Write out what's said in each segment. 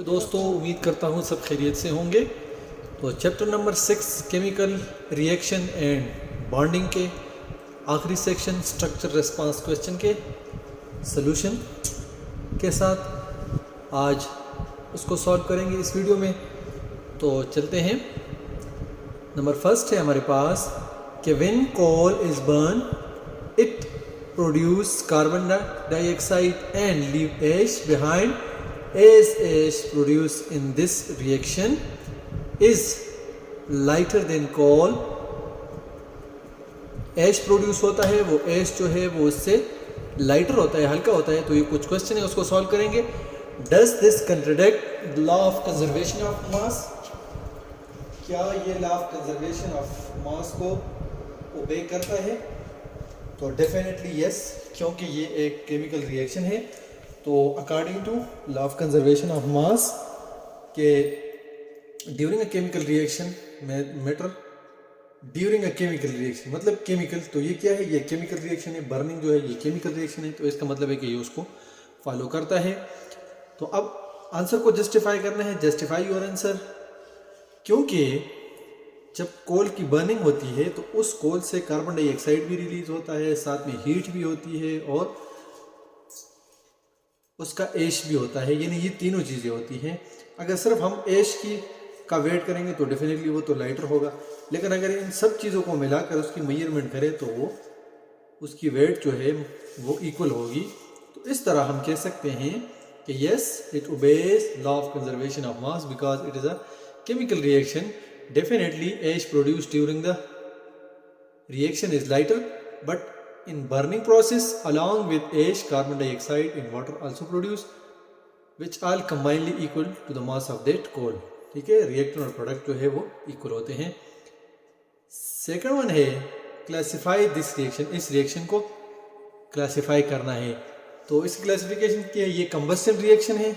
Hello दोस्तों, उम्मीद करता हूँ सब खैरियत से होंगे। तो chapter number 6 chemical reaction and bonding के आखिरी सेक्शन स्ट्रक्चर रेस्पॉन्स क्वेश्चन के सॉल्यूशन के साथ आज उसको सॉल्व करेंगे इस वीडियो में। तो चलते हैं। नंबर फर्स्ट है हमारे पास कि when coal is burn it produce carbon dioxide and leave ash behind. As ash produced in this reaction is lighter than coal। Ash produce होता है, वो एश जो है वो उससे लाइटर होता है, हल्का होता है। तो ये कुछ क्वेश्चन है, उसको सॉल्व करेंगे। Does this contradict law of conservation of मास? क्या ये लॉ ऑफ कंजर्वेशन ऑफ मास को ओबे करता है? तो डेफिनेटली यस, क्योंकि ये एक केमिकल रिएक्शन है। तो according to law of conservation of mass के during a chemical reaction matter during a chemical reaction मतलब केमिकल, तो ये क्या है? ये केमिकल रिएक्शन है। बर्निंग जो है ये केमिकल रिएक्शन है, तो इसका मतलब है कि ये उसको फॉलो करता है। तो अब आंसर को जस्टिफाई करना है। जस्टिफाई योर आंसर, क्योंकि जब कोल की बर्निंग होती है तो उस कोल से कार्बन डाइऑक्साइड भी रिलीज होता है, साथ में हीट भी होती है और उसका एश भी होता है, यानी ये तीनों चीज़ें होती हैं। अगर सिर्फ हम एश का वेट करेंगे तो डेफिनेटली वो तो लाइटर होगा, लेकिन अगर इन सब चीज़ों को मिलाकर उसकी मेजरमेंट करें तो वो उसकी वेट जो है वो इक्वल होगी। तो इस तरह हम कह सकते हैं कि yes, it obeys law of conservation of mass because it is a chemical reaction. Definitely ash produced during the reaction is lighter, but in burning process along with ash carbon dioxide and water also produce, which all combinedly equal to the mass of that coal। ठीक है, reactant और product जो है वो equal होते हैं। Second one है classify this reaction. इस रिएक्शन को क्लासिफाई करना है। तो इसकी क्लासिफिकेशन क्या है? ये कंबस्शन रिएक्शन है,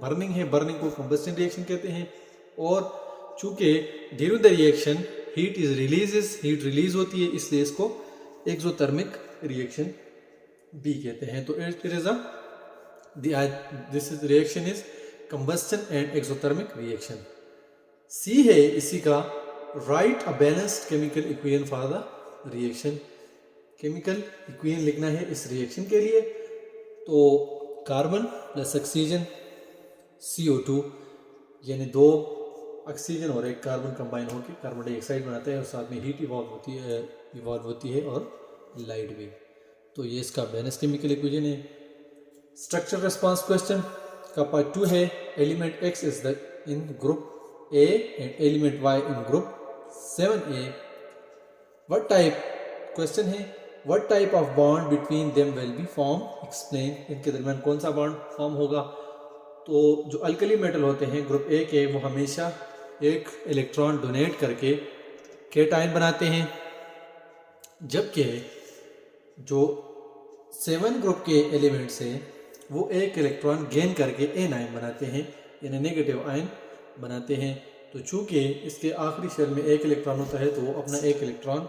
बर्निंग है, बर्निंग को कंबस्शन रिएक्शन कहते हैं। और चूंकि during the reaction heat release होती है, इसलिए इसको एक्सोथर्मिक रिएक्शन भी कहते हैं। तो it is this is reaction is combustion and exothermic reaction. C है इसी का, write a balanced chemical equation for the reaction. Chemical equation लिखना है इस रिएक्शन के लिए। तो कार्बन प्लस ऑक्सीजन CO2, यानी दो ऑक्सीजन और एक कार्बन कंबाइन होकर कार्बन डाइऑक्साइड बनाता है और साथ में हीट इवॉल्व होती है और लाइट भी। तो ये इसका बैलेंस केमिकल इक्वेशन है। स्ट्रक्चर रेस्पॉन्स क्वेश्चन का पार्ट 2 है। Element X is the in group A and element Y in group 7A। What type question है, what type of bond between them will be form? Explain. इनके दरमियान कौन सा bond form होगा? तो जो अल्कली मेटल होते हैं ग्रुप A के, वो हमेशा एक इलेक्ट्रॉन डोनेट करके केटाइन बनाते हैं, जबकि जो 7 ग्रुप के एलिमेंट्स हैं वो एक इलेक्ट्रॉन गेन करके एनाइन बनाते हैं, यानी नेगेटिव आयन बनाते हैं। तो चूंकि इसके आखिरी शेल में एक इलेक्ट्रॉन होता है तो वो अपना एक इलेक्ट्रॉन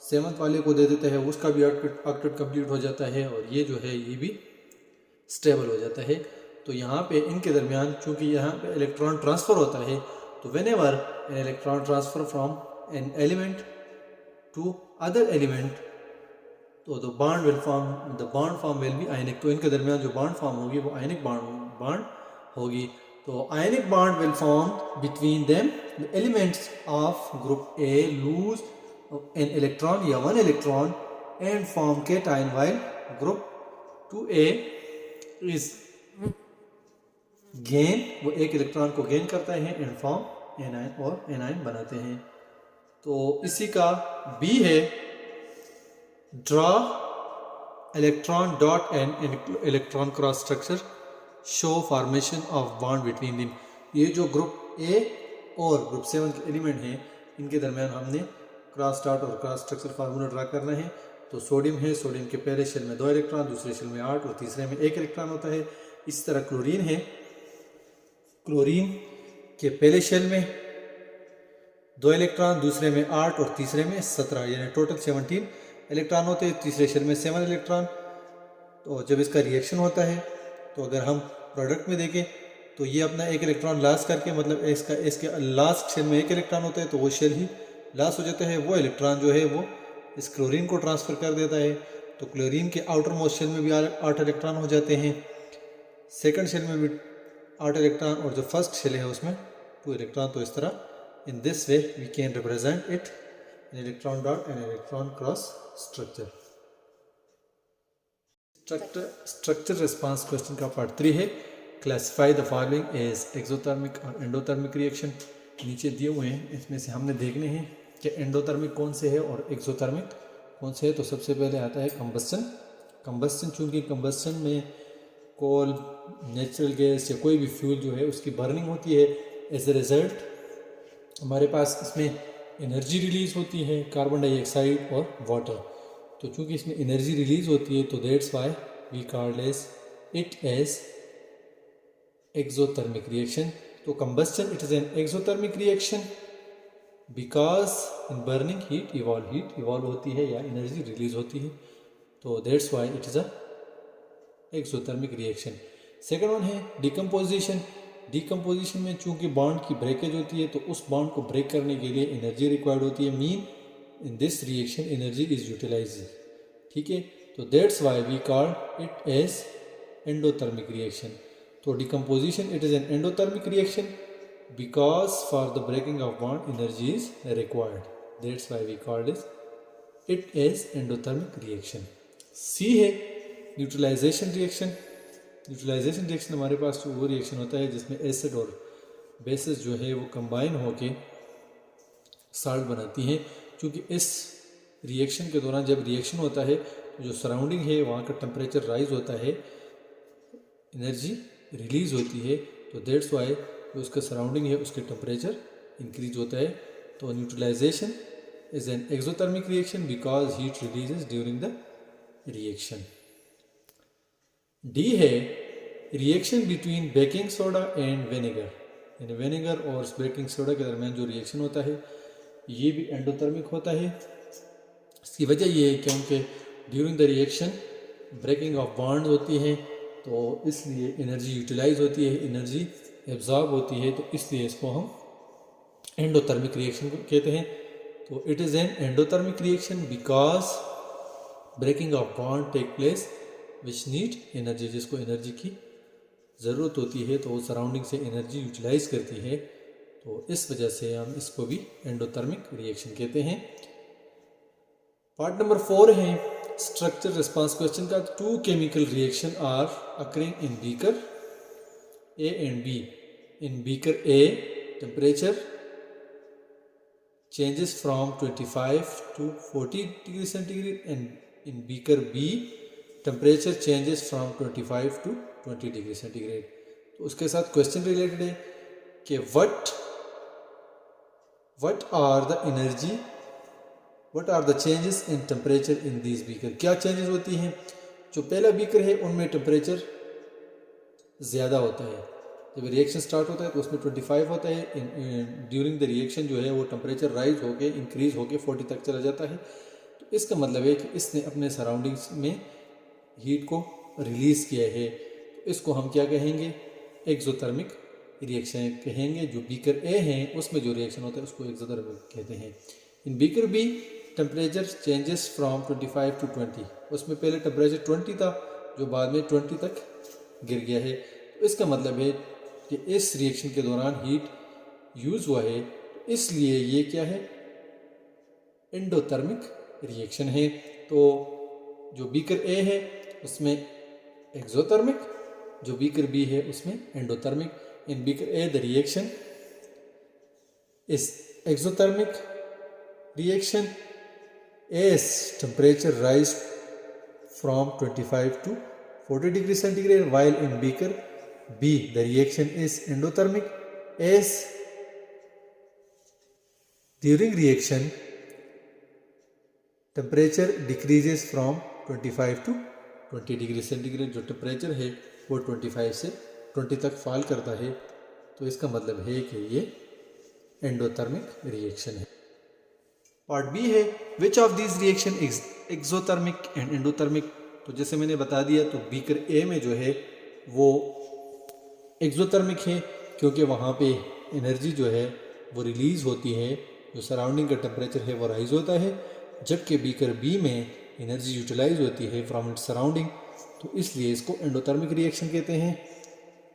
7th वाले को दे देता है, उसका भी ऑक्टेट कंप्लीट हो जाता है और ये जो है ये भी स्टेबल हो जाता है। तो यहाँ पे इनके दरमियान चूंकि यहाँ पे इलेक्ट्रॉन ट्रांसफ़र होता है, तो whenever an electron transfer from an element to other element, तो the bond form will be ionic. तो इनके दरमियान जो बॉन्ड फॉर्म होगी वो आयनिक बॉन्ड होगी। तो ionic bond will form between them. The elements of group A lose an electron या 1 electron and form cation, while group 2A is gain, वो एक इलेक्ट्रॉन को गेन करता है एंड फॉर्म एनाइन और एनाइन बनाते हैं। तो इसी का B है, draw electron dot and electron cross structure show formation of bond between them. ये जो ग्रुप A और ग्रुप 7 के एलिमेंट हैं, इनके दरमियान हमने क्रॉस डॉट और क्रॉस स्ट्रक्चर फार्मूला ड्रा करना है। तो सोडियम है, सोडियम के पहले शेल में 2 इलेक्ट्रॉन, दूसरे शेल में 8 और तीसरे में 1 इलेक्ट्रॉन होता है। इस तरह क्लोरीन है, क्लोरीन के पहले शेल में 2 इलेक्ट्रॉन, दूसरे में 8 और तीसरे में 17, यानी टोटल 17 इलेक्ट्रॉन होते हैं। तीसरे शेल में 7 इलेक्ट्रॉन। तो जब इसका रिएक्शन होता है तो अगर हम प्रोडक्ट में देखें तो ये अपना एक इलेक्ट्रॉन लॉस करके, मतलब इसके लास्ट शेल में एक इलेक्ट्रॉन होता है तो वो शेल ही लॉस हो जाता है। वो इलेक्ट्रॉन जो है वो इस क्लोरीन को ट्रांसफ़र कर देता है। तो क्लोरीन के आउटर मोस्ट शेल में भी 8 इलेक्ट्रॉन हो जाते हैं, सेकंड शेल में भी 8 इलेक्ट्रॉन, और जो फर्स्ट शेल है उसमें 2 इलेक्ट्रॉन। तो इस तरह in this way we can represent it in electron dot and electron cross structure. Structure response question का पार्ट 3 है। Classify the following as exothermic और एंडोथर्मिक रिएक्शन। नीचे दिए हुए हैं, इसमें से हमने देखने हैं कि एंडोथर्मिक कौन से है और एक्सोथर्मिक कौन से है। तो सबसे पहले आता है कंबस्टन। चूँकि कंबस्टन में कोल, नेचुरल गैस या कोई भी फ्यूल जो है उसकी बर्निंग होती है, एज ए रिजल्ट हमारे पास इसमें एनर्जी रिलीज होती है, कार्बन डाइऑक्साइड और वाटर। तो चूँकि इसमें एनर्जी रिलीज होती है तो that's why we called it as exothermic reaction. तो combustion it is an exothermic reaction because in burning heat evolve होती है या एनर्जी रिलीज होती है, तो that's why it is a exothermic reaction. Second one है डिकम्पोजिशन में चूंकि बॉन्ड की ब्रेकेज होती है तो उस बॉन्ड को ब्रेक करने के लिए एनर्जी रिक्वायर्ड होती है। Mean in this reaction energy is utilize. ठीक है, तो that's why we call it as endothermic reaction. तो decomposition it is an endothermic reaction because for the breaking of bond energy is required, that's why we called it as endothermic reaction. C है neutralization reaction. Neutralisation reaction हमारे पास वो reaction होता है जिसमें acid और basis जो है वो कंबाइन होके साल्ट बनाती हैं। क्योंकि इस रिएक्शन के दौरान जब रिएक्शन होता है तो जो सराउंडिंग है वहाँ का टेम्परेचर राइज होता है, एनर्जी रिलीज होती है, तो दैट्स वाई जो उसका सराउंडिंग है उसके टेम्परेचर इंक्रीज होता है। तो neutralization is an exothermic reaction because heat releases during the reaction. D है reaction between baking soda and vinegar. यानी विनेगर और बेकिंग सोडा के दरमियान जो रिएक्शन होता है ये भी एंडोथर्मिक होता है। इसकी वजह ये है क्योंकि during the reaction breaking of bonds होती हैं, तो इसलिए एनर्जी यूटिलाइज होती है, एनर्जी एब्जॉर्ब होती है, तो इसलिए इसको हम एंडोथर्मिक रिएक्शन कहते हैं। तो it is an endothermic reaction because breaking of bond take place which need energy, जिसको एनर्जी की ज़रूरत होती है तो वो सराउंडिंग से एनर्जी यूटिलाइज करती है, तो इस वजह से हम इसको भी एंडोथर्मिक रिएक्शन कहते हैं। पार्ट नंबर 4 है स्ट्रक्चर रिस्पांस क्वेश्चन का। 2 chemical reaction are occurring in beaker A and B. In beaker A temperature changes from 25 to 40 degree centigrade and in beaker B temperature changes from 25 to 20 degree centigrade। तो उसके साथ question related है कि what are the changes in temperature in these beaker। क्या changes होती हैं? जो पहला बीकर है उनमें टेम्परेचर ज़्यादा होता है, जब रिएक्शन स्टार्ट होता है तो उसमें 25 होता है, ड्यूरिंग द रिएक्शन जो है वो टेम्परेचर राइज होके इंक्रीज होके 40 तक चला जाता है। तो इसका मतलब है कि इसने अपने सराउंडिंग्स में हीट को रिलीज़ किया है, तो इसको हम क्या कहेंगे? एक्सोथर्मिक रिएक्शन कहेंगे। जो बीकर ए हैं उसमें जो रिएक्शन होता है उसको एक्सोथर्मिक कहते हैं। In beaker B temperature changes from 25 to 20। उसमें पहले टेम्परेचर 20 था जो बाद में 20 तक गिर गया है। तो इसका मतलब है कि इस रिएक्शन के दौरान हीट यूज़ हुआ है, तो इसलिए ये क्या है? एंडोथर्मिक रिएक्शन है। तो जो बीकर ए है उसमें एक्सोथर्मिक, जो बीकर बी है उसमें endothermic. In beaker A the reaction is exothermic reaction as temperature rise from 25 to 40 degree centigrade, while in beaker B the reaction is endothermic as during reaction temperature decreases from 25 to 20 degree centigrade। जो temperature है वो 25 से 20 तक fall करता है, तो इसका मतलब है कि ये एंडोथर्मिक रिएक्शन है। पार्ट बी है which of these reaction is exothermic and endothermic. तो जैसे मैंने बता दिया, तो बीकर ए में जो है वो एक्सोथर्मिक है क्योंकि वहाँ पे एनर्जी जो है वो रिलीज़ होती है, जो सराउंडिंग का टेम्परेचर है वो राइज होता है, जबकि बीकर बी में एनर्जी यूटिलाइज होती है फ्रॉम इट्स सराउंडिंग, तो इसलिए इसको एंडोथर्मिक रिएक्शन कहते हैं।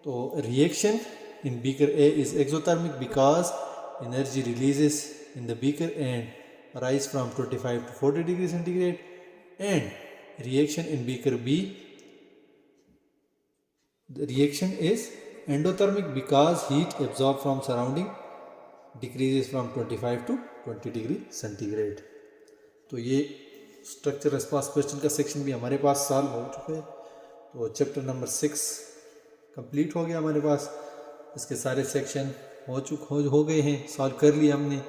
तो reaction in beaker A is exothermic because energy releases in the beaker and rise from 25 to 40 degree centigrade, and reaction in beaker B, the reaction is endothermic because heat absorbed from surrounding decreases from 25 to 20 degree centigrade. तो ये structure response question का section भी हमारे पास solve हो चुका है। तो chapter number 6 complete हो गया हमारे पास, इसके सारे सेक्शन हो गए हैं, सॉल्व कर लिया हमने।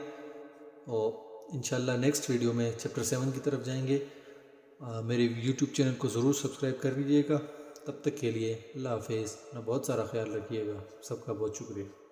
और इंशाल्लाह नेक्स्ट वीडियो में चैप्टर 7 की तरफ जाएंगे। मेरे यूट्यूब चैनल को ज़रूर सब्सक्राइब कर लीजिएगा। तब तक के लिए अल्लाह हाफिज़, अपना बहुत सारा ख्याल रखिएगा। सबका बहुत शुक्रिया।